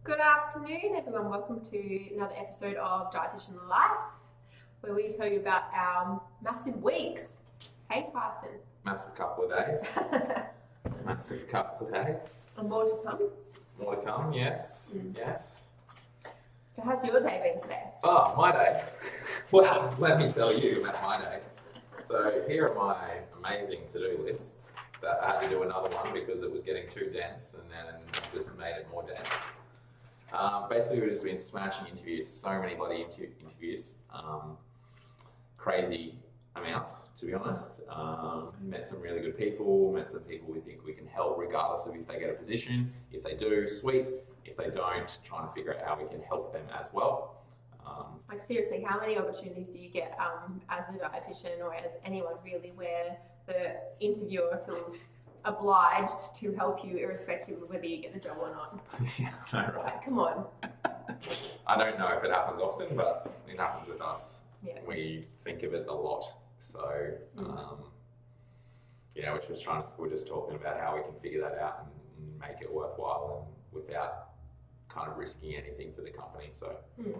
Good afternoon, everyone. Welcome to another episode of Dietitian Life, where we tell you about our massive weeks. Hey, Tyson. Massive couple of days. Massive couple of days. And more to come. More to come, yes. Yes. So how's your day been today? Oh, my day. Well, let me tell you about my day. So here are my amazing to-do lists that I had to do another one because it was getting too dense and then just made it more dense. Basically, we've just been smashing interviews, so many bloody interviews. Crazy amounts, to be honest. Met some really good people, met some people we think we can help regardless of if they get a position. If they do, sweet. If they don't, trying to figure out how we can help them as well. Like seriously, how many opportunities do you get as a dietitian or as anyone really where the interviewer feels obliged to help you irrespective of whether you get the job or not? Yeah, I know, right? Like, come on. I don't know if it happens often, but it happens with us. Yeah. We think of it a lot. So, yeah, we're just talking about how we can figure that out and make it worthwhile and without kind of risking anything for the company. So,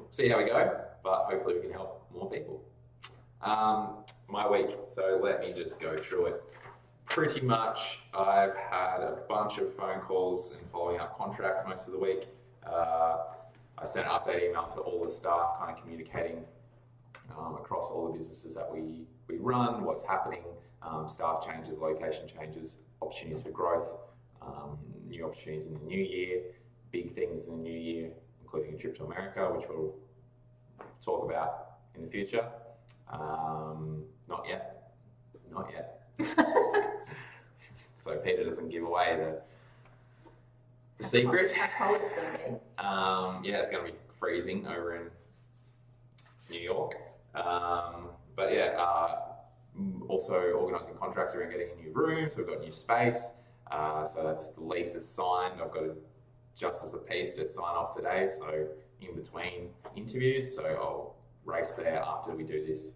see how we go, but hopefully we can help more people. My week, so let me just go through it. Pretty much, I've had a bunch of phone calls and following up contracts most of the week. I sent an update email to all the staff, kind of communicating across all the businesses that we run, what's happening, staff changes, location changes, opportunities for growth, new opportunities in the new year, big things in the new year, including a trip to America, which we'll talk about in the future. Not yet. So Peter doesn't give away the secret. How cold it's going to be. Yeah, it's going to be freezing over in New York. But yeah, also organising contracts around getting a new room, so we've got new space. So that's the lease is signed. I've got a justice of peace to sign off today, so in between interviews. So I'll race there after we do this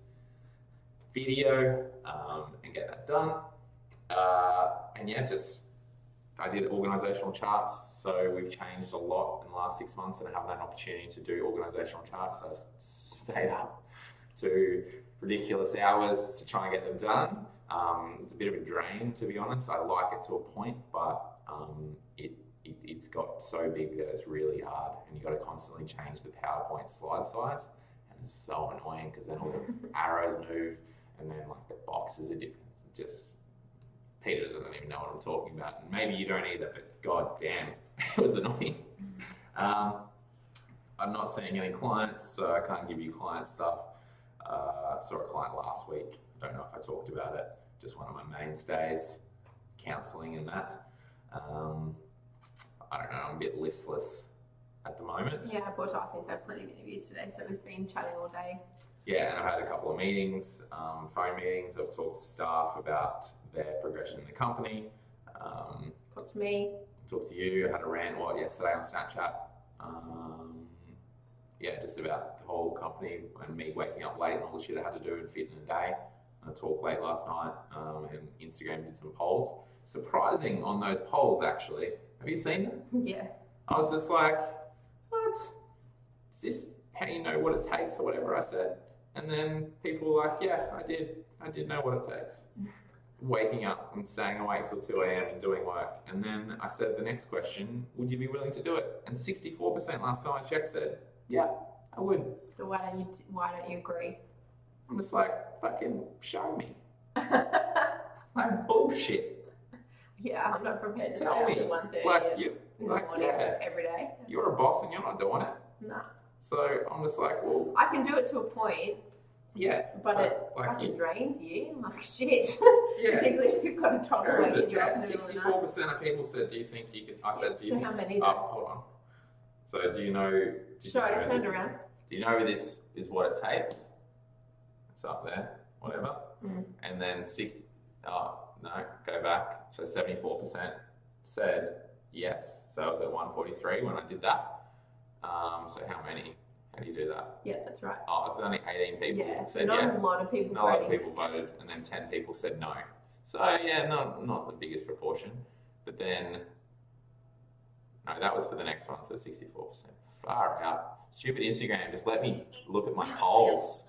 video and get that done. And yeah, I did organisational charts, so we've changed a lot in the last 6 months and I haven't had an opportunity to do organisational charts, so I've stayed up to ridiculous hours to try and get them done. It's a bit of a drain, to be honest. I like it to a point, but it's got so big that it's really hard and you've got to constantly change the PowerPoint slide size, and it's so annoying because then all the arrows move and then like the boxes are different. It's just, Peter doesn't even know what I'm talking about, and maybe you don't either, but god damn, it was annoying. I'm not seeing any clients, so I can't give you client stuff. Saw a client last week, I don't know if I talked about it, just one of my mainstays, counselling and that. I don't know, I'm a bit listless at the moment. Yeah, poor Tyson's had plenty of interviews today, so he's been chatting all day. Yeah, and I've had a couple of meetings, phone meetings. I've talked to staff about their progression in the company. Talk to me. Talked to you. I had a rant yesterday on Snapchat. Yeah, just about the whole company and me waking up late and all the shit I had to do and fit in a day. I talked late last night, and Instagram did some polls. Surprising on those polls, actually. Have you seen them? Yeah. I was just like, what? Is this how you know what it takes or whatever I said? And then people were like, yeah, I did know what it takes. Waking up and staying awake till 2 a.m. and doing work. And then I said the next question, would you be willing to do it? And 64% last time I checked said, yeah, I would. So why don't you agree? I'm just like, fucking show me. Like bullshit. Yeah, I'm not prepared to Tell me, stay up to 1:30 like in you, the like morning yeah, every day. you're a boss and you're not doing it. Nah. So I'm just like, well, I can do it to a point, yeah, but it like fucking drains you. I'm like, shit. Yeah. Particularly if you've got a toddler Where is like it? in your Yeah, afternoon or night. 64% of people said, do you think you could? I said, do you So think? how many? Oh, hold on. So do you know? Sorry, I turned around. Do you know this is what it takes? It's up there, whatever. And then go back. So 74% said yes. So I was at 143 when I did that. So how many? How do you do that? Yeah, that's right. Oh, it's only 18 people Yeah, so said not yes. a lot of people Not a lot of voting. people voted, and then 10 people said no. So yeah, not the biggest proportion. But then No, that was for the next one, for the 64%. Far out. Stupid Instagram, just let me look at my polls.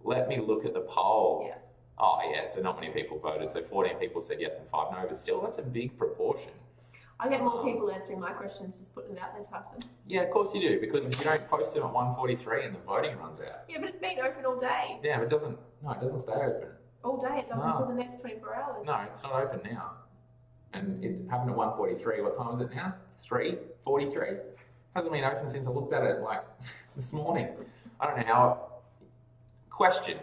Let me look at the poll. Yeah. Oh, yeah, so not many people voted. So 14 people said yes and 5 no, but still, that's a big proportion. I get more people answering my questions, just putting it out there, Tyson. Yeah, of course you do, because you don't post them at 1:43 and the voting runs out. Yeah, but it's been open all day. Yeah, but it doesn't stay open. All day, it doesn't until the next 24 hours. No, it's not open now. And it happened at 1:43. What time is it now? 3:43? Hasn't been open since I looked at it like this morning. I don't know how. Question: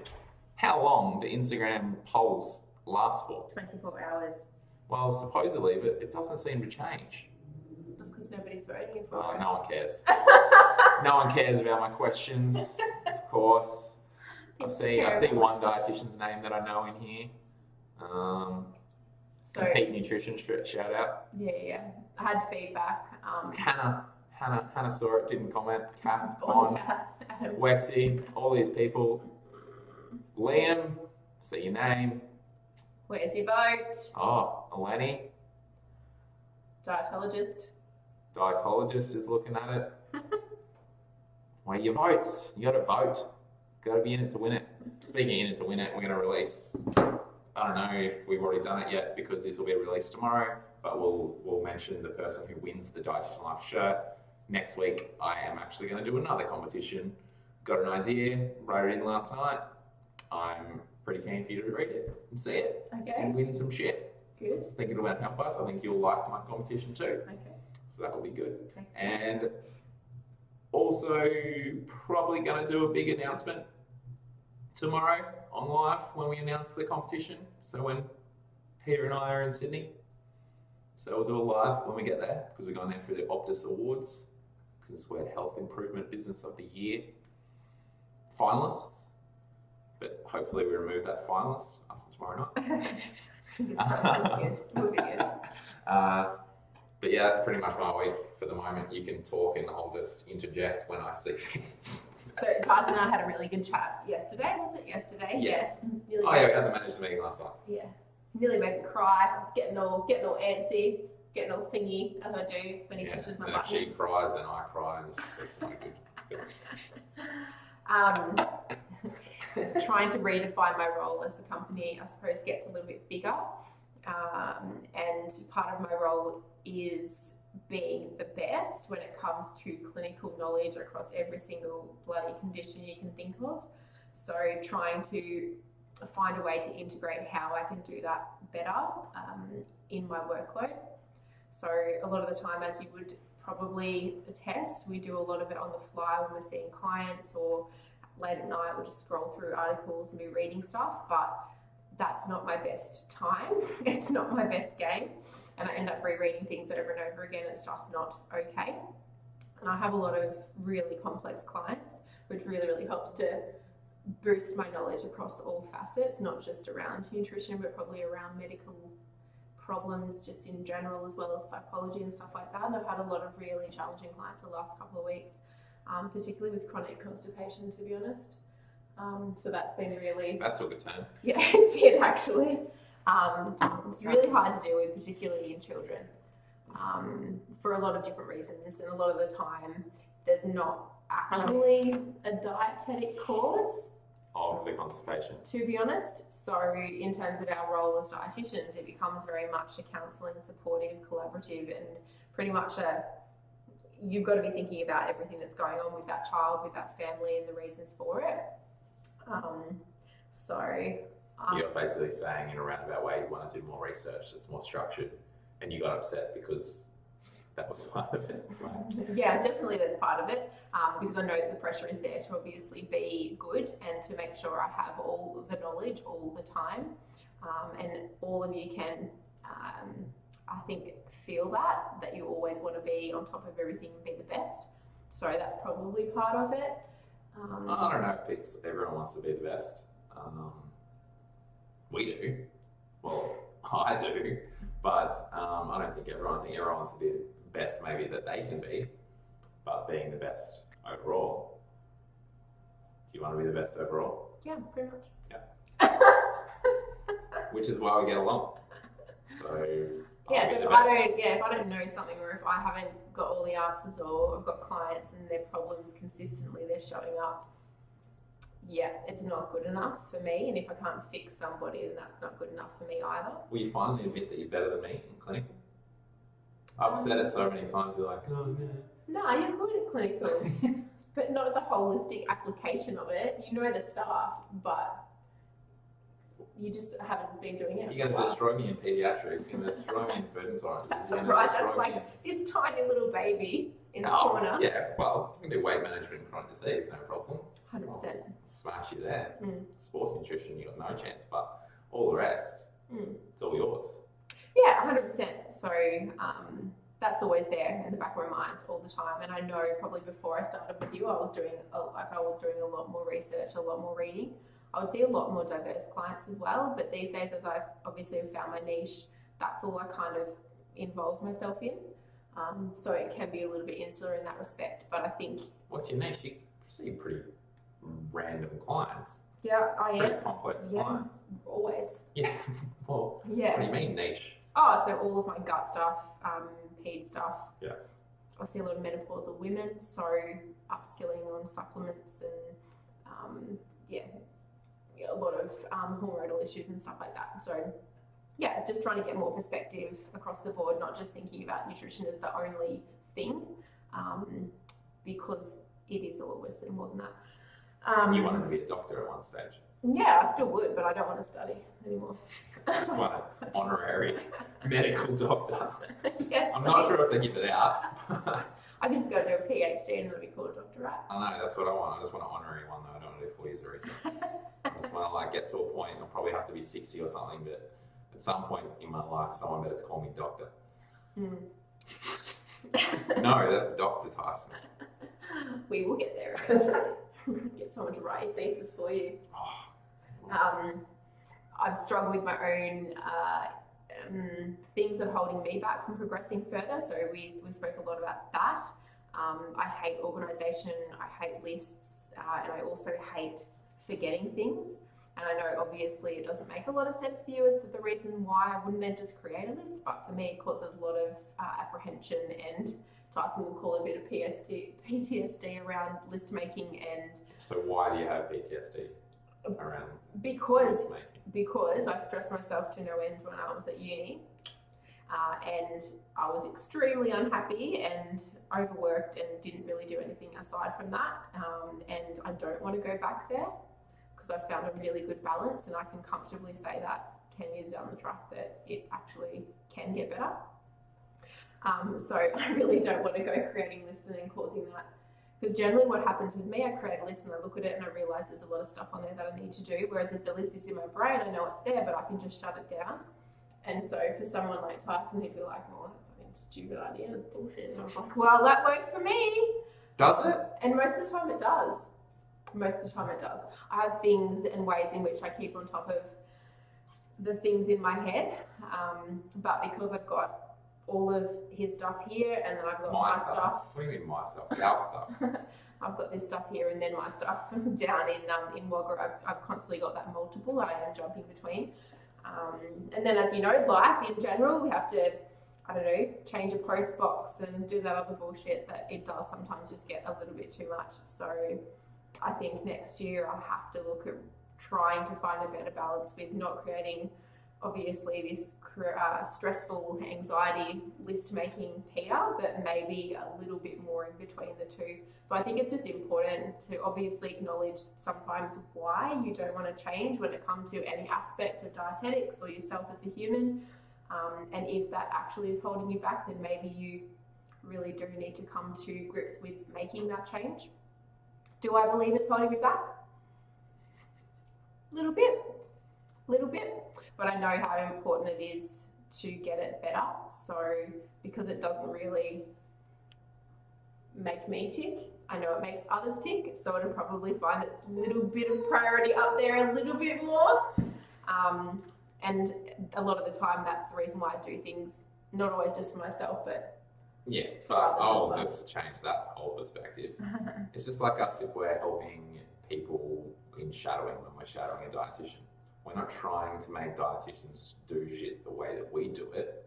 how long do Instagram polls last for? 24 hours. Well, supposedly, but it doesn't seem to change. That's because nobody's voting for Oh, it. no one cares. No one cares about my questions, of course. I've seen one dietitian's name that I know in here. Compete Nutrition, shout out. Yeah. I had feedback. Hannah saw it, didn't comment. Kath, Bon, Wexy, all these people. Liam, see your name. Where's your vote? Oh, Eleni. Dietologist is looking at it. Where your votes? You got to vote. Got to be in it to win it. Speaking in it to win it, we're going to release. I don't know if we've already done it yet because this will be released tomorrow, but we'll mention the person who wins the Dietitian Life shirt. Next week, I am actually going to do another competition. Got an idea, wrote it in last night. I'm pretty keen for you to read it and see it and win some shit. Good. I think it'll help us. I think you'll like my competition too. Okay. So that will be good. Excellent. And also probably going to do a big announcement tomorrow on live when we announce the competition. So when Peter and I are in Sydney. So we'll do a live when we get there because we're going there for the Optus Awards because we're Health Improvement Business of the Year finalists. But hopefully we remove that finalist after tomorrow night. It'll be good. But yeah, that's pretty much my week for the moment. You can talk and I'll just interject when I see things. So Tyson and I had a really good chat yesterday. Was it yesterday? Yes. Yeah. We had the managers meeting last night. Yeah. Nearly made me cry. I was getting all antsy, getting all thingy as I do when he pushes my buttons. If she cries, then I cry, and it's not good. Trying to redefine my role as a company, I suppose, gets a little bit bigger. And part of my role is being the best when it comes to clinical knowledge across every single bloody condition you can think of. So trying to find a way to integrate how I can do that better in my workload. So a lot of the time, as you would probably attest, we do a lot of it on the fly when we're seeing clients or late at night we'll just scroll through articles and be reading stuff, but that's not my best time. It's not my best game. And I end up rereading things over and over again. It's just not okay. And I have a lot of really complex clients, which really helps to boost my knowledge across all facets, not just around nutrition, but probably around medical problems just in general, as well as psychology and stuff like that. And I've had a lot of really challenging clients the last couple of weeks, particularly with chronic constipation, to be honest. So that's been really... That took a turn. Yeah, it did actually. It's really hard to deal with, particularly in children, for a lot of different reasons. And a lot of the time, there's not actually a dietetic cause of the constipation, to be honest. So in terms of our role as dietitians, it becomes very much a counselling, supportive, collaborative, and pretty much you've got to be thinking about everything that's going on with that child, with that family, and the reasons for it. So you're basically saying in a roundabout way you want to do more research that's more structured, and you got upset because that was part of it, right? Yeah, definitely that's part of it, because I know that the pressure is there to obviously be good and to make sure I have all the knowledge all the time, and all of you can, I think, feel that you always want to be on top of everything and be the best. So that's probably part of it. I don't know if everyone wants to be the best. We do. Well, I do. But I don't think everyone. I think everyone wants to be the best maybe that they can be, but being the best overall. Do you want to be the best overall? Yeah, pretty much. Yeah. Which is why we get along. So Yeah, I'll so be if the I best. don't, if I don't know something, or if I haven't got all the answers, or I've got clients and their problems consistently, they're showing up. Yeah, it's not good enough for me. And if I can't fix somebody, then that's not good enough for me either. Will you finally admit that you're better than me in clinical? I've said it so many times. You're like, oh yeah. No, you're good at clinical, but not the holistic application of it. You know the stuff, but you just haven't been doing it. You're going to destroy me in pediatrics. You're going to destrow me in food intolerance. That's right. That's like this tiny little baby in the corner. Yeah, well, you can do weight management and chronic disease, no problem. 100%. Smash you there. Sports nutrition, you got no chance. But all the rest, it's all yours. Yeah, 100%. So that's always there in the back of my mind all the time. And I know probably before I started with you, I was doing a lot more research, a lot more reading. I would see a lot more diverse clients as well. But these days, as I've obviously found my niche, that's all I kind of involve myself in. So it can be a little bit insular in that respect. But I think... What's your niche? You see pretty random clients. Yeah, I am. Pretty complex clients. Always. Yeah. Well, yeah. What do you mean niche? Oh, so all of my gut stuff, ped stuff. Yeah. I see a lot of menopausal women, so upskilling on supplements and a lot of hormonal issues and stuff like that. So yeah, just trying to get more perspective across the board, not just thinking about nutrition as the only thing, because it is obviously more than that. You wanted to be a doctor at one stage. Yeah, I still would, but I don't want to study anymore. I just want an honorary medical doctor. Yes, I'm not sure if they give it out. I can just go do a PhD and then be called a doctor, right? I know, that's what I want. I just want an honorary one though. I don't want to do 4 years of research. I just want to get to a point. I'll probably have to be 60 or something, but at some point in my life, someone better call me doctor. No, that's Dr. Tyson. We will get there eventually. Get someone to write your thesis for you. I've struggled with my own things that are holding me back from progressing further. So we spoke a lot about that. I hate organisation, I hate lists, and I also hate forgetting things. And I know obviously it doesn't make a lot of sense for you as to the reason why I wouldn't then just create a list, but for me it causes a lot of apprehension, and Tyson will call a bit of PTSD around list making. And so why do you have PTSD around because list making? Because I stressed myself to no end when I was at uni, and I was extremely unhappy and overworked and didn't really do anything aside from that, and I don't want to go back there because I found a really good balance, and I can comfortably say that 10 years down the track that it actually can get better. So I really don't want to go creating lists and then causing that. Because generally what happens with me, I create a list and I look at it and I realise there's a lot of stuff on there that I need to do. Whereas if the list is in my brain, I know it's there, but I can just shut it down. And so for someone like Tyson, he'd be like, oh, that's a stupid idea, that's bullshit. And I was like, well, that works for me. Does it? And most of the time it does. Most of the time it does. I have things and ways in which I keep on top of the things in my head. But because I've got all of his stuff here, and then I've got my stuff. What do you mean my stuff? Our stuff. I've got this stuff here, and then my stuff down in Wagga. I've constantly got that multiple that I am jumping between. And then, as you know, life in general, we have to, I don't know, change a post box and do that other bullshit that it does sometimes just get a little bit too much. So I think next year I have to look at trying to find a better balance with not creating, obviously, this stressful anxiety list making here, but maybe a little bit more in between the two. So I think it's just important to obviously acknowledge sometimes why you don't want to change when it comes to any aspect of dietetics or yourself as a human. And if that actually is holding you back, then maybe you really do need to come to grips with making that change. Do I believe it's holding me back? Little bit. But I know how important it is to get it better. So because it doesn't really make me tick, I know it makes others tick. So it'll probably find its little bit of priority up there a little bit more. And a lot of the time, that's the reason why I do things, not always just for myself, but yeah. But I'll just change that whole perspective. It's just like us if we're helping people in shadowing when we're shadowing a dietitian. We're not trying to make dietitians do shit the way that we do it.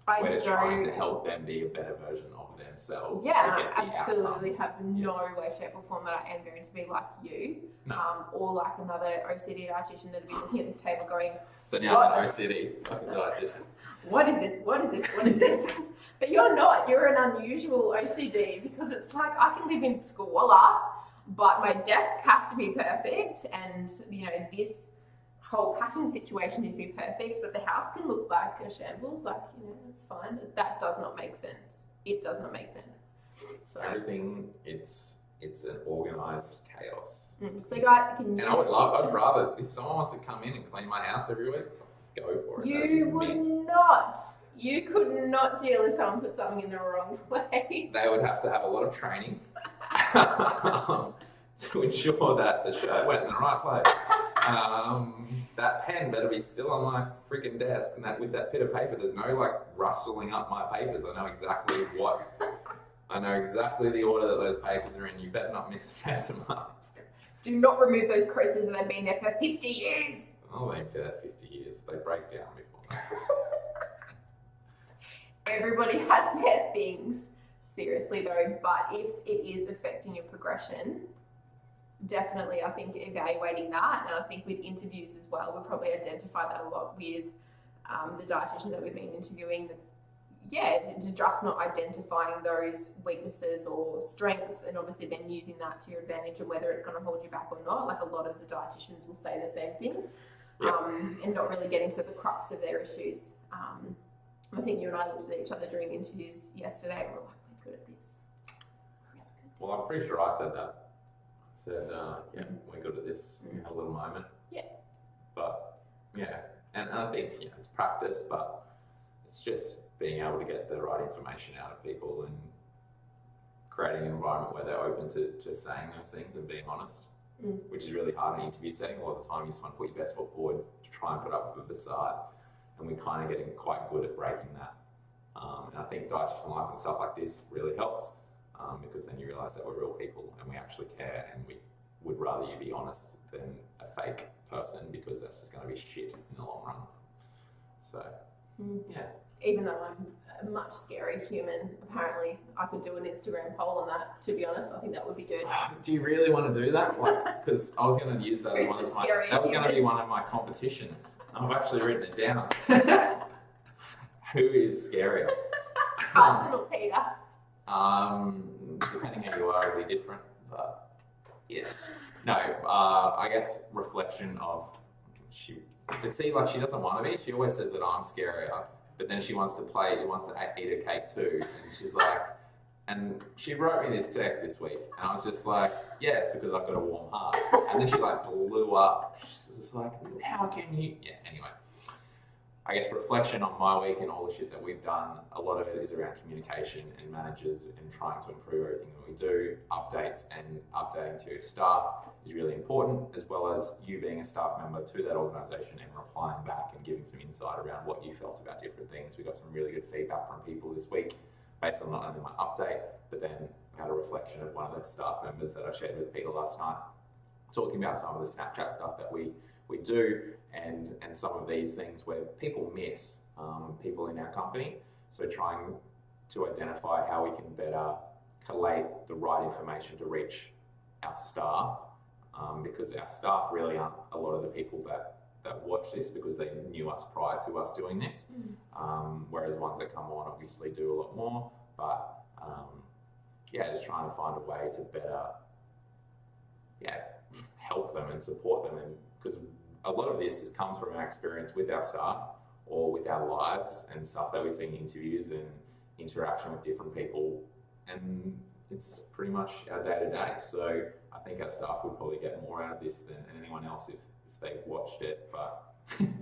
We're just trying to help them be a better version of themselves. Yeah, to get I the absolutely outcome. have no way, shape, or form that I am going to be like you, or like another OCD dietitian that'll be looking at this table going, so now I'm an OCD fucking dietitian. What is this? What is this? What is this? But you're not. You're an unusual OCD because it's like I can live in squalor, but my desk has to be perfect, and this whole packing situation needs to be perfect. But the house can look like a shambles. Like it's fine. That does not make sense. It does not make sense. So Everything, it's an organised chaos. So guys, And I'd rather, if someone wants to come in and clean my house every week, go for it. You would not. You could not deal if someone put something in the wrong place. They would have to have a lot of training to ensure that the shirt went in the right place. That pen better be still on my freaking desk, and that with that bit of paper, there's no like rustling up my papers. I know exactly the order that those papers are in. You better not mess them up. Do not remove those creases that have been there for 50 years. Oh, they've been for that 50 years. They break down before that. Everybody has their things, seriously though, but if it is affecting your progression, definitely I think evaluating that, and I think with interviews as well, we'll probably identify that a lot with the dietitians that we've been interviewing. Just not identifying those weaknesses or strengths, and obviously then using that to your advantage, and whether it's going to hold you back or not. Like a lot of the dietitians will say the same things, and not really getting to the crux of their issues. I think you and I looked at each other during interviews yesterday and we're like, we're good at this. Well, I'm pretty sure I said that. I said, we're good at this. We had a little moment. Yeah. But, and I think, it's practice, but it's just being able to get the right information out of people and creating an environment where they're open to saying those things and being honest, which is really hard in an interview setting. A lot of the time you just want to put your best foot forward to try and put up with a facade. And we're kind of getting quite good at breaking that. And I think Dietitian Life and stuff like this really helps because then you realise that we're real people and we actually care, and we would rather you be honest than a fake person, because that's just going to be shit in the long run. So, Even though I'm a much scary human, apparently I could do an Instagram poll on that, to be honest. I think that would be good. Do you really want to do that? Because I was going to use that as one of that was going to be one of my competitions. I've actually written it down. Who is scarier? Carson or Peter? Depending how you are, it'll be different. But yes. No, I guess reflection of she doesn't want to be. She always says that I'm scarier, but then she wants to eat a cake too. And she's like, and she wrote me this text this week, and I was just like, yeah, it's because I've got a warm heart. And then she blew up. She's just like, how can you? Yeah, anyway. I guess reflection on my week and all the shit that we've done, a lot of it is around communication and managers and trying to improve everything that we do. Updates and updating to your staff is really important, as well as you being a staff member to that organisation and replying back and giving some insight around what you felt about different things. We got some really good feedback from people this week based on not only my update, but then we had a reflection of one of the staff members that I shared with Peter last night, talking about some of the Snapchat stuff that we do, and some of these things where people miss people in our company. So trying to identify how we can better collate the right information to reach our staff, because our staff really aren't a lot of the people that watch this because they knew us prior to us doing this, whereas ones that come on obviously do a lot more. But just trying to find a way to better help them and support them, and because a lot of this comes from our experience with our staff or with our lives and stuff that we see in interviews and interaction with different people, and it's pretty much our day-to-day. So I think our staff would probably get more out of this than anyone else if they've watched it. But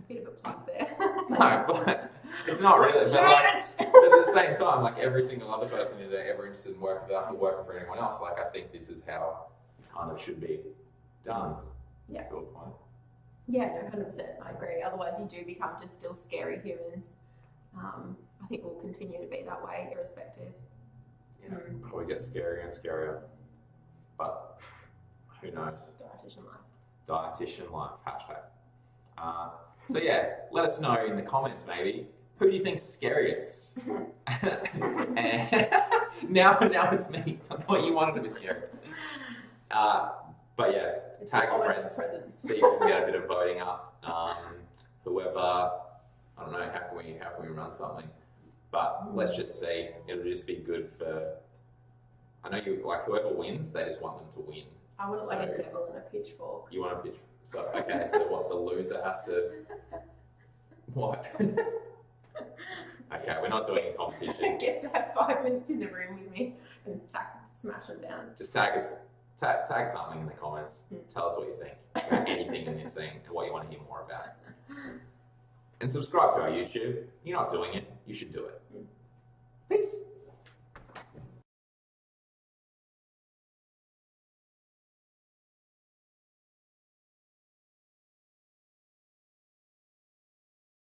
bit of a plug there. No, but it's not really. But at the same time, like every single other person who's ever interested in working with us or working for anyone else, like I think this is how it kind of should be done. Yeah. To a point. Yeah, no, 100%. I agree. Otherwise, you do become just still scary humans. I think we'll continue to be that way, irrespective. Yeah, probably get scarier and scarier. But who knows? Dietitian life. Dietitian life, hashtag. So yeah, let us know in the comments maybe who do you think's scariest? And now it's me. I thought you wanted to be scariest. But yeah, It's tag your always friends. presence. See if we can get a bit of voting up. Whoever, I don't know, how can we run something? But let's just see. It'll just be good for. I know you like whoever wins. They just want them to win. I want like a devil and a pitchfork. You want a pitch? So okay. So what the loser has to? What? Okay, we're not doing a competition. Get to have 5 minutes in the room with me and smash them down. Just tag us. Tag something in the comments. Tell us what you think about anything in this thing and what you want to hear more about. And subscribe to our YouTube. You're not doing it. You should do it. Peace.